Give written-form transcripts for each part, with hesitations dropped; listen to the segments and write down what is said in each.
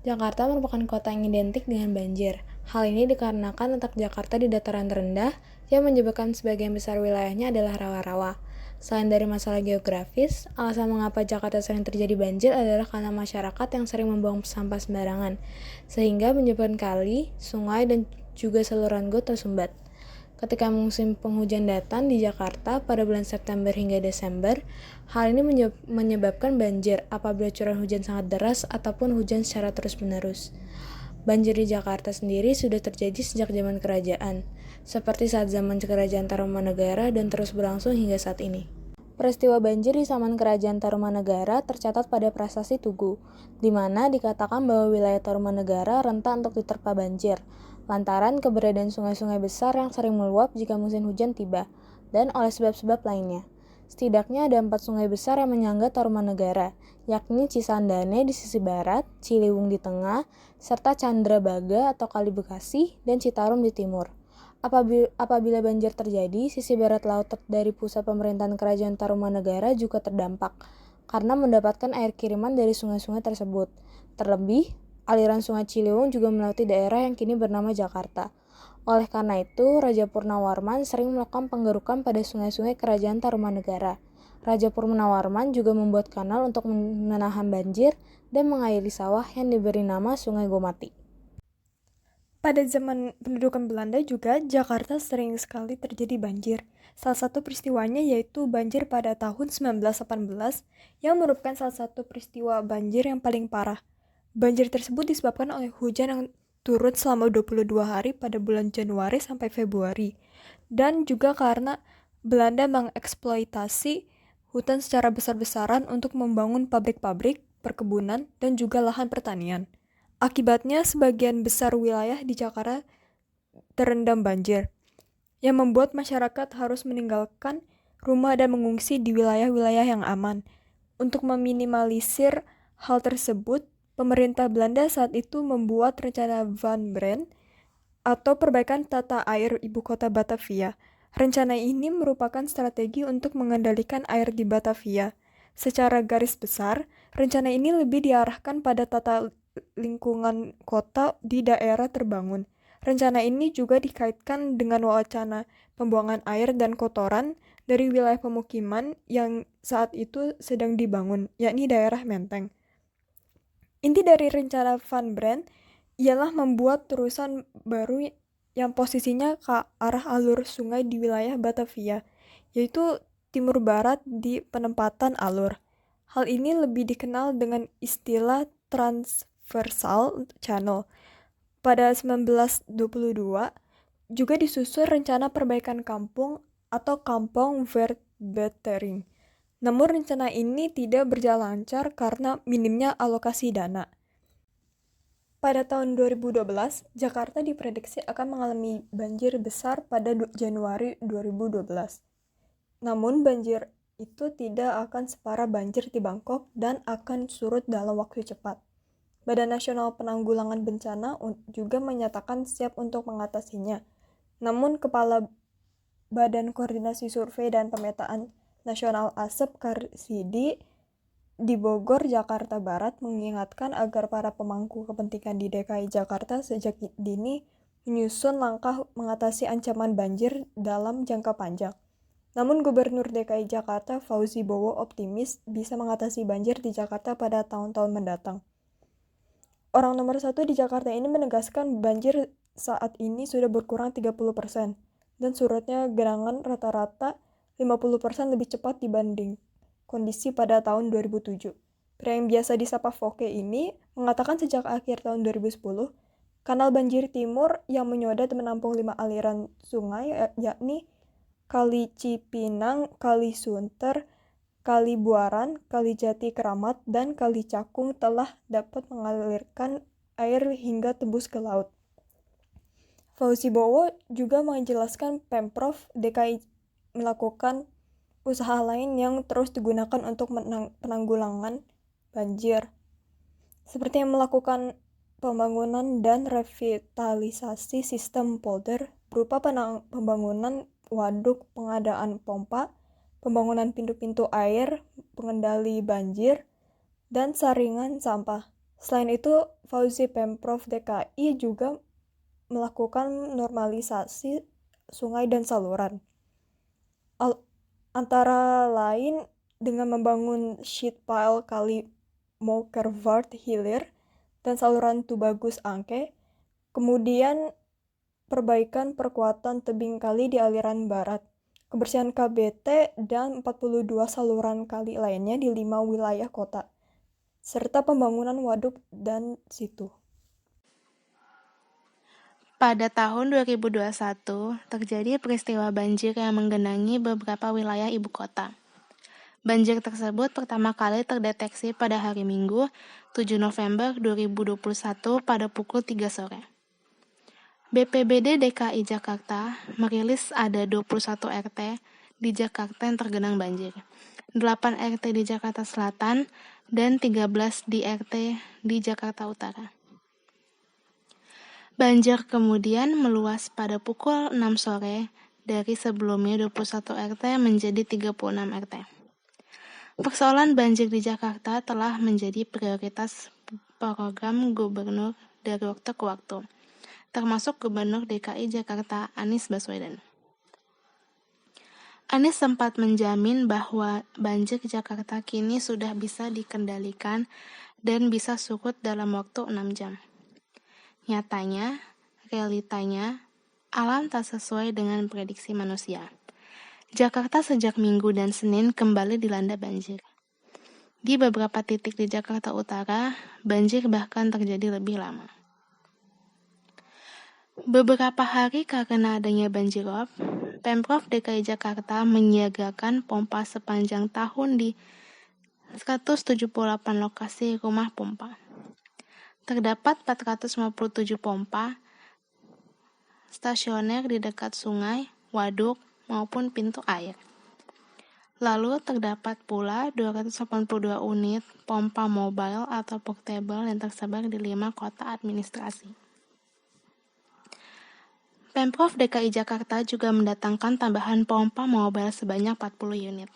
Jakarta merupakan kota yang identik dengan banjir. Hal ini dikarenakan letak Jakarta di dataran rendah yang menyebabkan sebagian besar wilayahnya adalah rawa-rawa. Selain dari masalah geografis, alasan mengapa Jakarta sering terjadi banjir adalah karena masyarakat yang sering membuang sampah sembarangan, sehingga menyebabkan kali, sungai, dan juga saluran got tersumbat. Ketika musim penghujan datang di Jakarta pada bulan September hingga Desember, hal ini menyebabkan banjir apabila curah hujan sangat deras ataupun hujan secara terus-menerus. Banjir di Jakarta sendiri sudah terjadi sejak zaman kerajaan, seperti saat zaman kerajaan Tarumanegara dan terus berlangsung hingga saat ini. Peristiwa banjir di zaman kerajaan Tarumanegara tercatat pada Prasasti Tugu, di mana dikatakan bahwa wilayah Tarumanegara rentan untuk diterpa banjir, lantaran keberadaan sungai-sungai besar yang sering meluap jika musim hujan tiba, dan oleh sebab-sebab lainnya. Setidaknya ada 4 sungai besar yang menyangga Tarumanegara, yakni Cisandane di sisi barat, Ciliwung di tengah, serta Candrabaga atau Kali Bekasi, dan Citarum di timur. Apabila banjir terjadi, sisi barat laut dari pusat pemerintahan Kerajaan Tarumanegara juga terdampak, karena mendapatkan air kiriman dari sungai-sungai tersebut. Terlebih, aliran sungai Ciliwung juga melauti daerah yang kini bernama Jakarta. Oleh karena itu, Raja Purnawarman sering melakukan penggerukan pada sungai-sungai Kerajaan Tarumanegara. Raja Purnawarman juga membuat kanal untuk menahan banjir dan mengairi sawah yang diberi nama Sungai Gomati. Pada zaman pendudukan Belanda juga, Jakarta sering sekali terjadi banjir. Salah satu peristiwanya yaitu banjir pada tahun 1918 yang merupakan salah satu peristiwa banjir yang paling parah. Banjir tersebut disebabkan oleh hujan yang turun selama 22 hari pada bulan Januari sampai Februari. Dan juga karena Belanda mengeksploitasi hutan secara besar-besaran untuk membangun pabrik-pabrik, perkebunan, dan juga lahan pertanian. Akibatnya, sebagian besar wilayah di Jakarta terendam banjir, yang membuat masyarakat harus meninggalkan rumah dan mengungsi di wilayah-wilayah yang aman. Untuk meminimalisir hal tersebut, pemerintah Belanda saat itu membuat rencana Van Brand atau perbaikan tata air ibu kota Batavia. Rencana ini merupakan strategi untuk mengendalikan air di Batavia. Secara garis besar, rencana ini lebih diarahkan pada tata lingkungan kota di daerah terbangun. Rencana ini juga dikaitkan dengan wacana pembuangan air dan kotoran dari wilayah pemukiman yang saat itu sedang dibangun, yakni daerah Menteng. Inti dari rencana Van Brand ialah membuat terusan baru yang posisinya ke arah alur sungai di wilayah Batavia, yaitu timur barat di penempatan alur. Hal ini lebih dikenal dengan istilah transversal channel. Pada 1922 juga disusun rencana perbaikan kampung atau Kampung Verbetering. Namun rencana ini tidak berjalan lancar karena minimnya alokasi dana. Pada tahun 2012, Jakarta diprediksi akan mengalami banjir besar pada Januari 2012. Namun banjir itu tidak akan separah banjir di Bangkok dan akan surut dalam waktu cepat. Badan Nasional Penanggulangan Bencana juga menyatakan siap untuk mengatasinya. Namun Kepala Badan Koordinasi Survei dan Pemetaan Nasional Asep Karsidi di Bogor, Jakarta Barat mengingatkan agar para pemangku kepentingan di DKI Jakarta sejak dini menyusun langkah mengatasi ancaman banjir dalam jangka panjang. Namun Gubernur DKI Jakarta Fauzi Bowo optimis bisa mengatasi banjir di Jakarta pada tahun-tahun mendatang. Orang nomor 1 di Jakarta ini menegaskan banjir saat ini sudah berkurang 30% dan surutnya genangan rata-rata 50% lebih cepat dibanding kondisi pada tahun 2007. Pria yang biasa disapa Foke ini mengatakan sejak akhir tahun 2010, kanal banjir timur yang menyodat menampung 5 aliran sungai yakni Kali Cipinang, Kali Sunter, Kali Buaran, Kali Jati Keramat, dan Kali Cakung telah dapat mengalirkan air hingga tembus ke laut. Fauzi Bowo juga menjelaskan Pemprov DKI melakukan usaha lain yang terus digunakan untuk penanggulangan banjir, seperti yang melakukan pembangunan dan revitalisasi sistem polder berupa pembangunan waduk, pengadaan pompa, pembangunan pintu-pintu air, pengendali banjir, dan saringan sampah. Selain itu, Fauzi Pemprov DKI juga melakukan normalisasi sungai dan saluran. Antara lain dengan membangun sheet pile kali Mokervaart Hilir dan saluran Tubagus Angke, kemudian perbaikan perkuatan tebing kali di aliran barat, kebersihan KBT, dan 42 saluran kali lainnya di 5 wilayah kota, serta pembangunan waduk dan situ. Pada tahun 2021, terjadi peristiwa banjir yang menggenangi beberapa wilayah ibu kota. Banjir tersebut pertama kali terdeteksi pada hari Minggu, 7 November 2021 pada pukul 3 sore. BPBD DKI Jakarta merilis ada 21 RT di Jakarta yang tergenang banjir, 8 RT di Jakarta Selatan, dan 13 di RT di Jakarta Utara. Banjir kemudian meluas pada pukul 6 sore dari sebelumnya 21 RT menjadi 36 RT. Persoalan banjir di Jakarta telah menjadi prioritas program gubernur dari waktu ke waktu, termasuk Gubernur DKI Jakarta Anies Baswedan. Anies sempat menjamin bahwa banjir Jakarta kini sudah bisa dikendalikan dan bisa surut dalam waktu 6 jam. Nyatanya, realitanya, alam tak sesuai dengan prediksi manusia. Jakarta sejak Minggu dan Senin kembali dilanda banjir. Di beberapa titik di Jakarta Utara, banjir bahkan terjadi lebih lama. Beberapa hari karena adanya banjirop, Pemprov DKI Jakarta menyiagakan pompa sepanjang tahun di 178 lokasi rumah pompa. Terdapat 457 pompa stasioner di dekat sungai, waduk, maupun pintu air. Lalu terdapat pula 282 unit pompa mobile atau portable yang tersebar di 5 kota administrasi. Pemprov DKI Jakarta juga mendatangkan tambahan pompa mobile sebanyak 40 unit.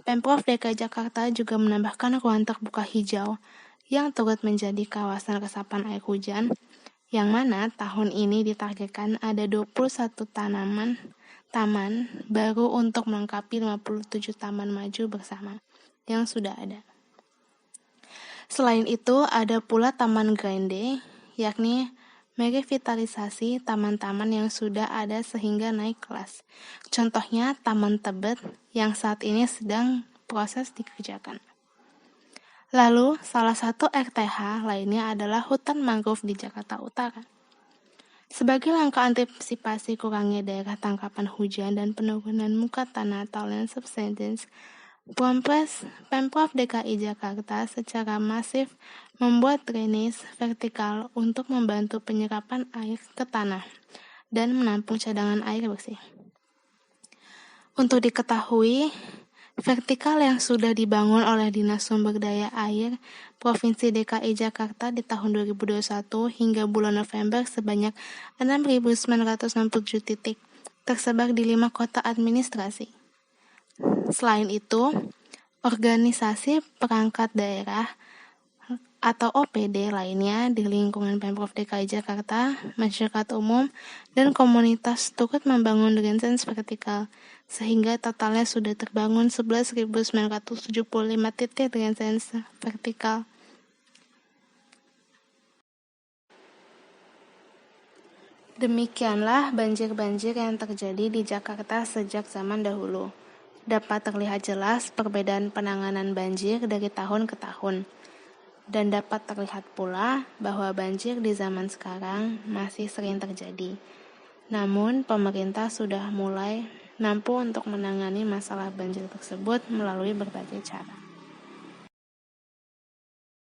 Pemprov DKI Jakarta juga menambahkan ruang terbuka hijau yang turut menjadi kawasan resapan air hujan, yang mana tahun ini ditargetkan ada 21 taman baru untuk melengkapi 57 taman maju bersama yang sudah ada. Selain itu, ada pula Taman Grande, yakni merevitalisasi taman-taman yang sudah ada sehingga naik kelas. Contohnya Taman Tebet yang saat ini sedang proses dikerjakan. Lalu, salah satu RTH lainnya adalah hutan mangrove di Jakarta Utara. Sebagai langkah antisipasi kurangnya daerah tangkapan hujan dan penurunan muka tanah atau land subsidence, Pemprov DKI Jakarta secara masif membuat drainase vertikal untuk membantu penyerapan air ke tanah dan menampung cadangan air bersih. Untuk diketahui, vertikal yang sudah dibangun oleh Dinas Sumber Daya Air Provinsi DKI Jakarta di tahun 2021 hingga bulan November sebanyak 6.967 titik, tersebar di 5 kota administrasi. Selain itu, organisasi perangkat daerah atau OPD lainnya di lingkungan Pemprov DKI Jakarta, masyarakat umum, dan komunitas turut membangun drainase vertikal, sehingga totalnya sudah terbangun 11.975 titik drainase vertikal. Demikianlah banjir-banjir yang terjadi di Jakarta sejak zaman dahulu. Dapat terlihat jelas perbedaan penanganan banjir dari tahun ke tahun. Dan dapat terlihat pula bahwa banjir di zaman sekarang masih sering terjadi. Namun, pemerintah sudah mulai mampu untuk menangani masalah banjir tersebut melalui berbagai cara.